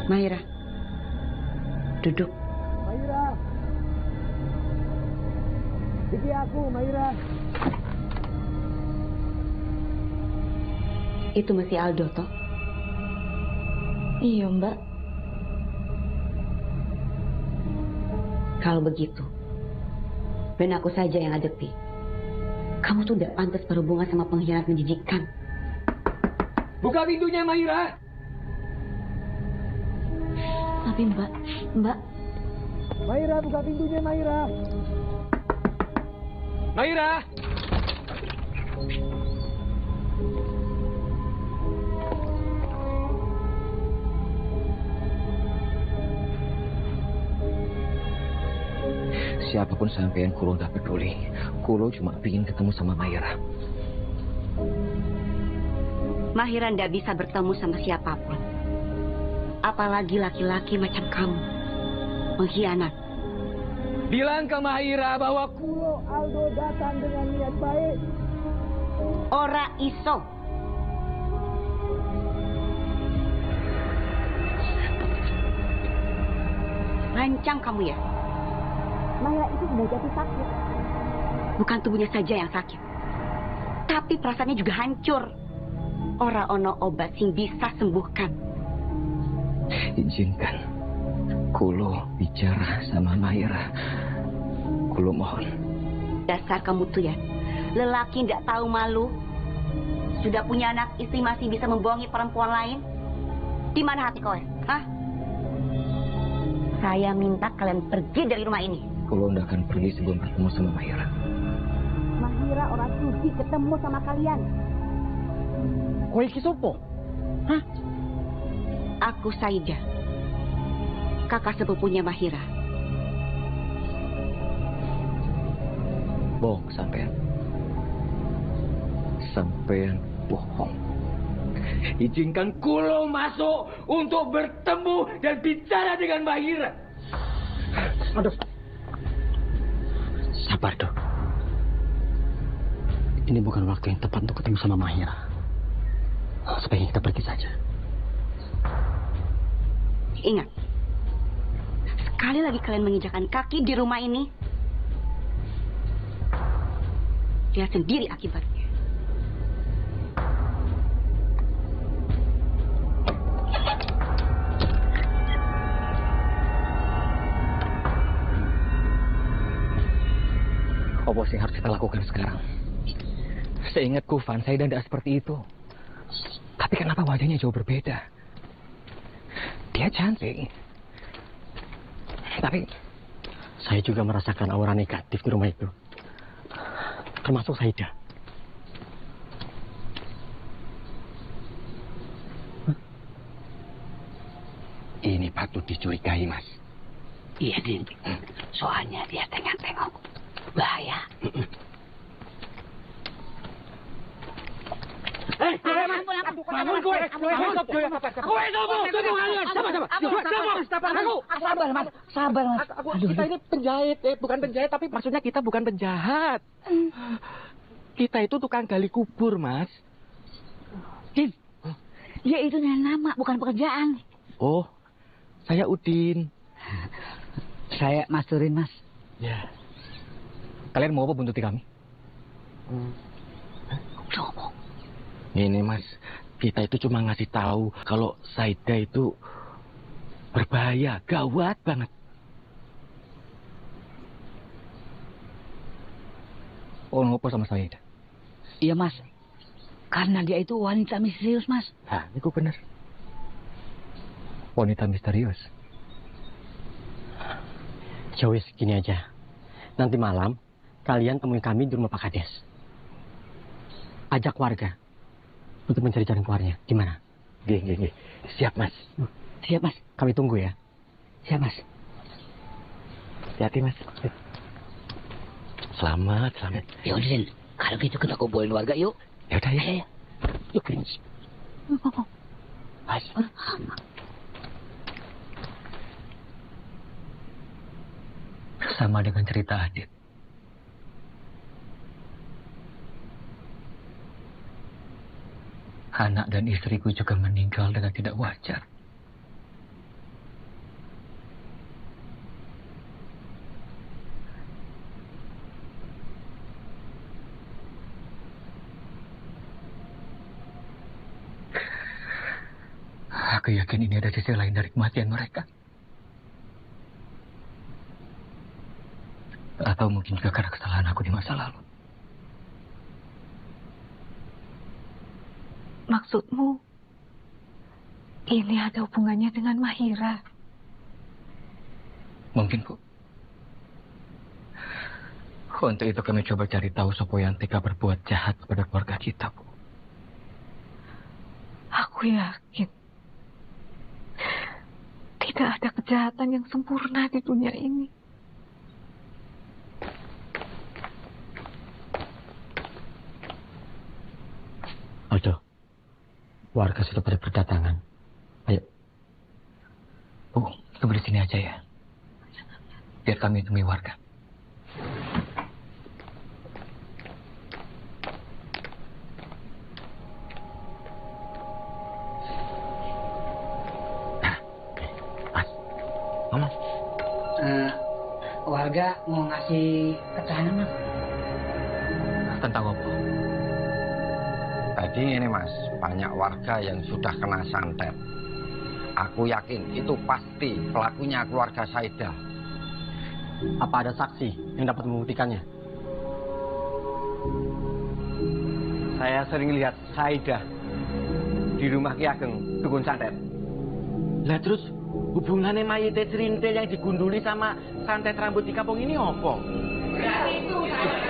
Mahira, duduk. Mahira. Iki aku, Mahira. Itu masih Aldo, toh? Iya, Mbak. Kalau begitu, ben aku saja yang ngadepi. Kamu tuh udah pantas berhubungan sama pengkhianat menjijikan. Buka pintunya, Mahira! Tapi Mbak. Mahira, buka pintunya, Mahira. Mahira! Siapapun sampean Kulo tak peduli. Kulo cuma ingin ketemu sama Mahira. Mahira ndak bisa bertemu sama siapapun. Apalagi laki-laki macam kamu. Pengkhianat. Bilang ke Mahira bahwa Kulo Aldo datang dengan niat baik. Ora iso. Lancang kamu ya? Mahira itu sudah jatuh sakit. Bukan tubuhnya saja yang sakit, tapi perasaannya juga hancur. Ora ono obat sing bisa sembuhkan. Izinkan Kulo bicara sama Mahira. Kulo mohon. Dasar kamu tuh ya, lelaki ndak tahu malu. Sudah punya anak istri masih bisa membohongi perempuan lain. Di mana hati kau? Hah? Saya minta kalian pergi dari rumah ini. Kulo ndak akan pergi sebelum bertemu sama Mahira. Mahira orang sudi ketemu sama kalian. Kowe iki sopo? Hah? Aku Saida, kakak sepupunya Mahira. Bohong sampean. Sampean bohong. Izinkan Kulo masuk untuk bertemu dan bicara dengan Mahira. Aduh. Sabar, Dok. Ini bukan waktu yang tepat untuk ketemu sama Mahira. Sebaiknya kita pergi saja. Ingat, sekali lagi kalian menginjakkan kaki di rumah ini, lihat sendiri akibatnya. Apa sih yang harus kita lakukan sekarang? Seingatku, Van, Saida tidak seperti itu. Tapi kenapa wajahnya jauh berbeda? Dia cantik. Tapi saya juga merasakan aura negatif di rumah itu. Termasuk Saida. Ini patut dicurigai, Mas. Iya, Din. Soalnya dia tengok-tengok. Bahaya. Bangun gue. Sabar, Mas. Sabar, Mas. Kita ini penjahit, bukan penjahit, tapi maksudnya kita bukan penjahat. Kita itu tukang gali kubur, Mas. Din, dia itu nama, bukan pekerjaan. Oh, saya Udin. Saya Mas Turin, Mas. Ya. Kalian mau apa buntuti kami? Ini, Mas, kita itu cuma ngasih tahu kalau Saida itu berbahaya, gawat banget. Oh, ngopo sama Saida? Iya, Mas. Karena dia itu wanita misterius, Mas. Nah, itu benar. Wanita misterius. Jauh segini aja. Nanti malam, kalian temui kami di rumah Pak Kades. Ajak warga untuk mencari jalan keluarnya. Gimana? Gih. Siap, Mas. Siap, Mas. Kami tunggu ya. Siap, Mas. Hati-hati, Mas. Selamat. Ya udah, Din. Kalau gitu kita kumpulin warga, yuk. Ya udah, ya. Yuk, Mas. Sama dengan cerita Adit. Anak dan istriku juga meninggal dengan tidak wajar. Aku yakin ini ada sisi lain dari kematian mereka. Atau mungkin juga karena kesalahan aku di masa lalu. Maksudmu, ini ada hubungannya dengan Mahira? Mungkin, Bu. Untuk itu kami coba cari tahu siapa yang tega berbuat jahat kepada keluarga kita, Bu. Aku yakin tidak ada kejahatan yang sempurna di dunia ini. Aldo, warga sudah pada berdatangan. Ayo. Bu, tunggu di sini aja ya. Biar kami temui warga. Mama. Warga mau ngasih keterangan, Mas. Tentang apa? Tadi ini, Mas, banyak warga yang sudah kena santet. Aku yakin itu pasti pelakunya keluarga Saida. Apa ada saksi yang dapat membuktikannya? Saya sering lihat Saida di rumah Ki Ageng dukun santet. Lah terus hubungannya mayite Srintil yang digunduli sama santet rambut di kampung ini apa?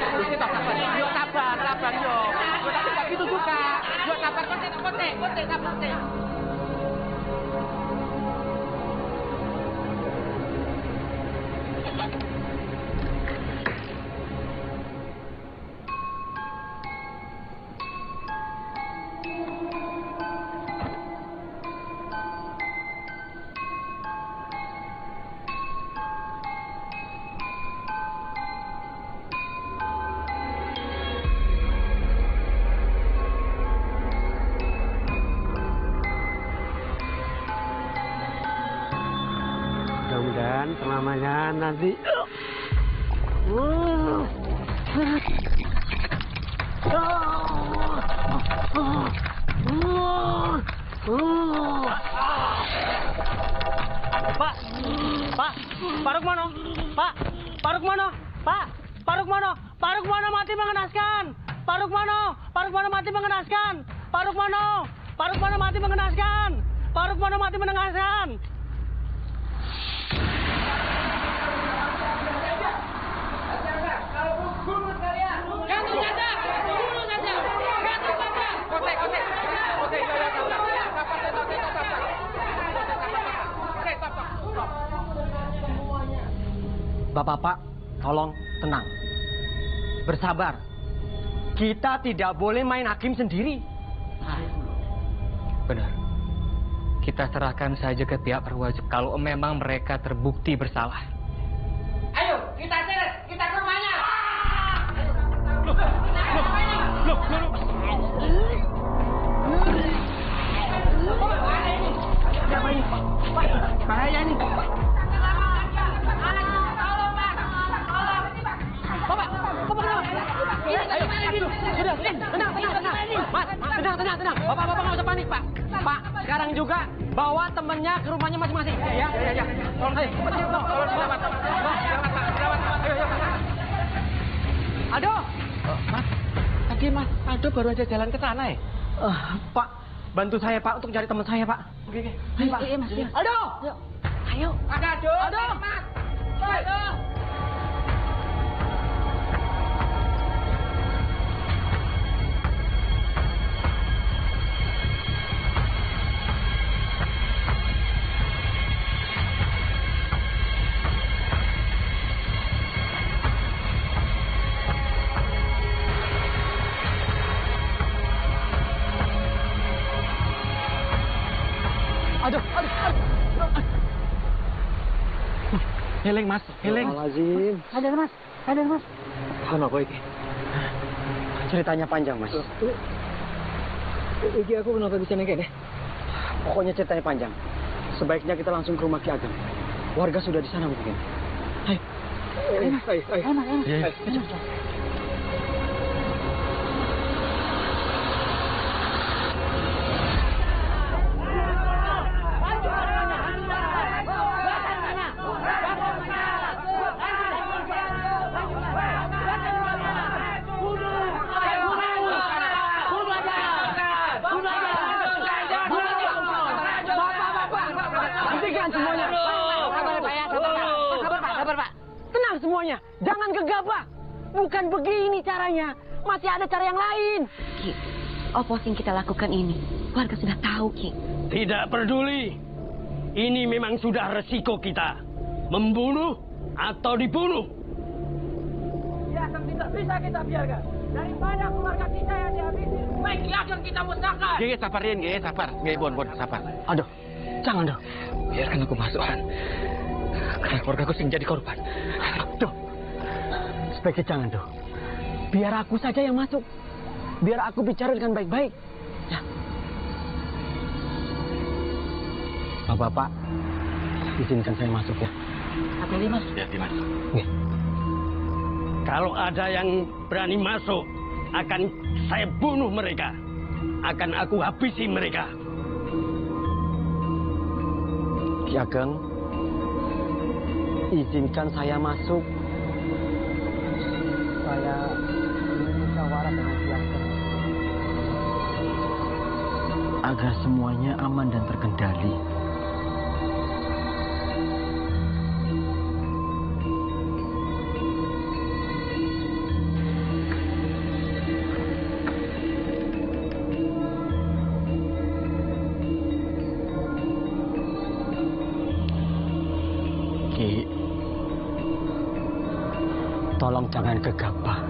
Yuk sabar yuk. Tapi tak gitu juga. Yuk sabar, kote, sabar. Mudah-mudahan selamanya nanti. Pak Rukmono. Pak Rukmono mati mengenaskan. Pak Rukmono mati mengenaskan. Pak Rukmono mati mengenaskan. Pak Rukmono mati mengenaskan. Gantung saja. Bunuh saja. Gantung saja. Kotek. Bapak-bapak, tolong tenang. Bersabar. Kita tidak boleh main hakim sendiri. Benar. Kita serahkan saja ke pihak berwajib kalau memang mereka terbukti bersalah. Ayo, kita seret. Kita ke rumahnya. Siapa ini? Bahaya ini. Tenang. Bapak-bapak nggak usah panik, Pak. Pak, sekarang juga bawa temennya ke rumahnya masing-masing. Ya. Tolong, Aldo. Mas, tadi Mas Aldo baru aja jalan ke sana ya? Pak, bantu saya Pak untuk cari teman saya Pak. Oke. Ayo Pak. Mas. Aldo. Ayo. Ada Aldo. Mas. Aldo. Aduh. Heling Mas, heling. Ada Mas. Kenapa iki? Ceritanya panjang Mas. Iki aku kenapa bisa nengke? Pokoknya ceritanya panjang. Sebaiknya kita langsung ke rumah Ki Ageng. Warga sudah di sana mungkin. Ayo. Ayo. Tenang semuanya, jangan gegabah. Bukan begini caranya, masih ada cara yang lain. Ki, apa yang kita lakukan ini? Warga sudah tahu, Ki. Tidak peduli. Ini memang sudah resiko kita. Membunuh atau dibunuh. Ya, tidak bisa kita biarkan. Daripada keluarga kita yang dihabisi, baik Ageng kita musnahkan. Nggih, sabarin, nggih, sabar. Nggih, Bon, sabar. Aduh, jangan dong. Biarkan aku masuk, Han. Karena keluargaku sering jadi korban. Duh, sebaiknya jangan dong. Biar aku saja yang masuk. Biar aku bicara dengan baik-baik. Ya. Bapak, izinkan saya masuk ya. Hati-hati Mas. Hati-hati Mas. Nggih. Kalau ada yang berani masuk, akan saya bunuh mereka. Akan aku habisi mereka. Ki Ageng, izinkan saya masuk. Saya ingin musyawarah dengan Ki Ageng agar semuanya aman dan terkendali. Ki, tolong jangan gegabah.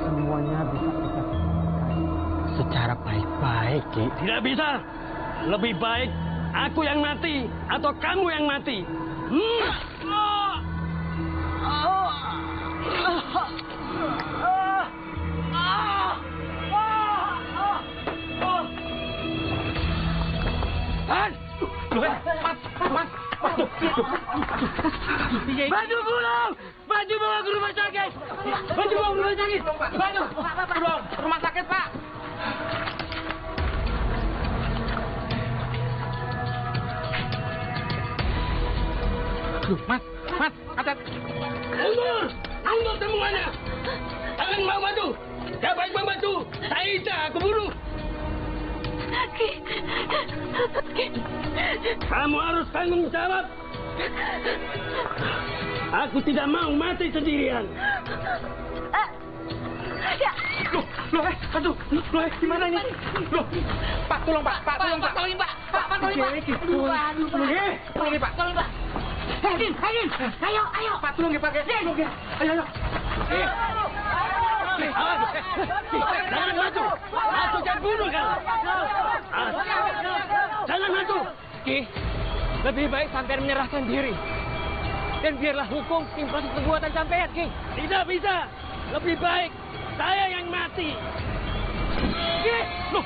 Semuanya bisa kita bicarakan secara baik-baik, Ki. Tidak bisa. Lebih baik aku yang mati atau kamu yang mati. Baju pulang! Baju bawa ke rumah sakit! Baju bawa ke rumah sakit! Baju! Pulang! Rumah sakit, Pak! Mas, hati. Mundur semuanya! Kamu harus tanggung jawab. Aku tidak mau mati sendirian. Aduh, gimana ini? Loh, Pak, tolong Pak, tolong Pak. Tolongin Pak, tolongin Pak. Din, ayo. Pak, tolong ya Pak, ayo. Jangan maju, jangan bunuh kan? Jangan maju. Ki, lebih baik sampean menyerahkan diri. Dan biarlah hukum proses perbuatan sampean, Ki. Tidak bisa. Lebih baik saya yang mati. Ki, loh,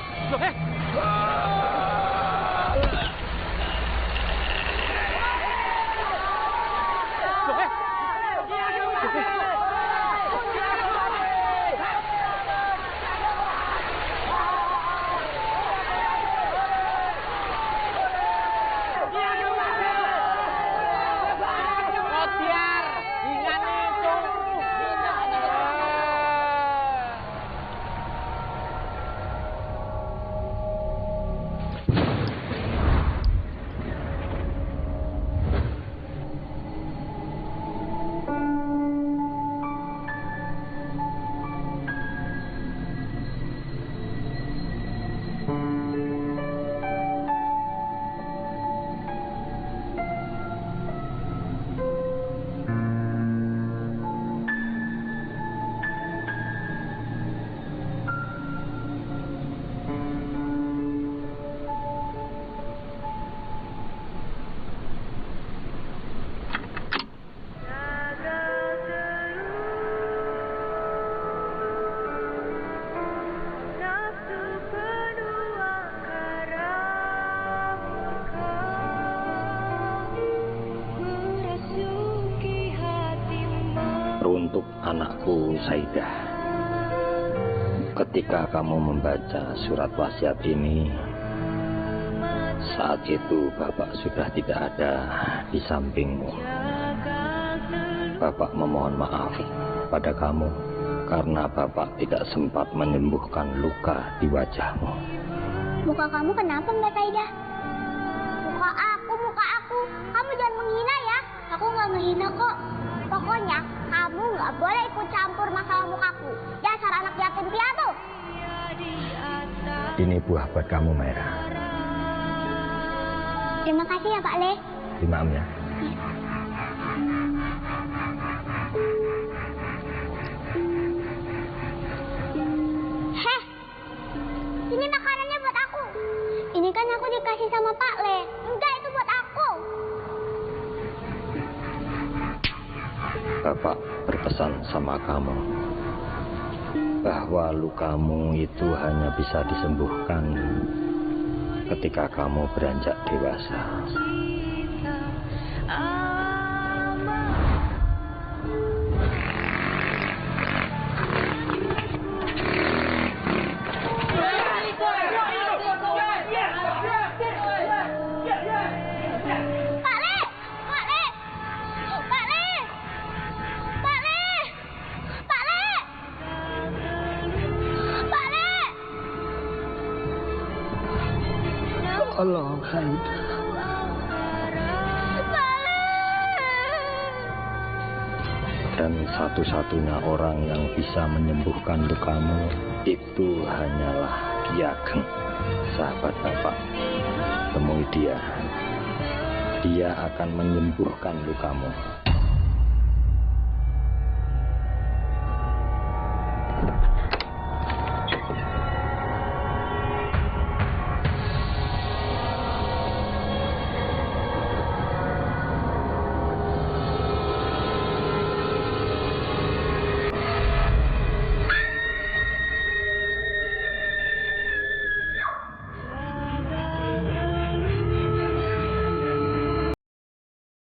Untuk anakku Saidah, ketika kamu membaca surat wasiat ini, saat itu Bapak sudah tidak ada di sampingmu. Bapak memohon maaf pada kamu karena Bapak tidak sempat menyembuhkan luka di wajahmu. Muka kamu kenapa, Mbak Saidah? Muka aku. Kamu jangan menghina ya. Aku nggak menghina kok. Pokoknya kamu nggak boleh ikut campur masalah mukaku. Dasar anak yatim piatu. Ini buah buat kamu, Maira. Terima kasih ya, Pak Le. Terima ya. Heh, ini makanannya buat aku. Ini kan aku dikasih sama Pak Le. Enggak, itu buat aku. Bapak berpesan sama kamu bahwa lukamu itu hanya bisa disembuhkan ketika kamu beranjak dewasa. Allah, Saidah. Dan satu-satunya orang yang bisa menyembuhkan lukamu itu hanyalah Ki Ageng, sahabat Bapak. Temui dia. Dia akan menyembuhkan lukamu.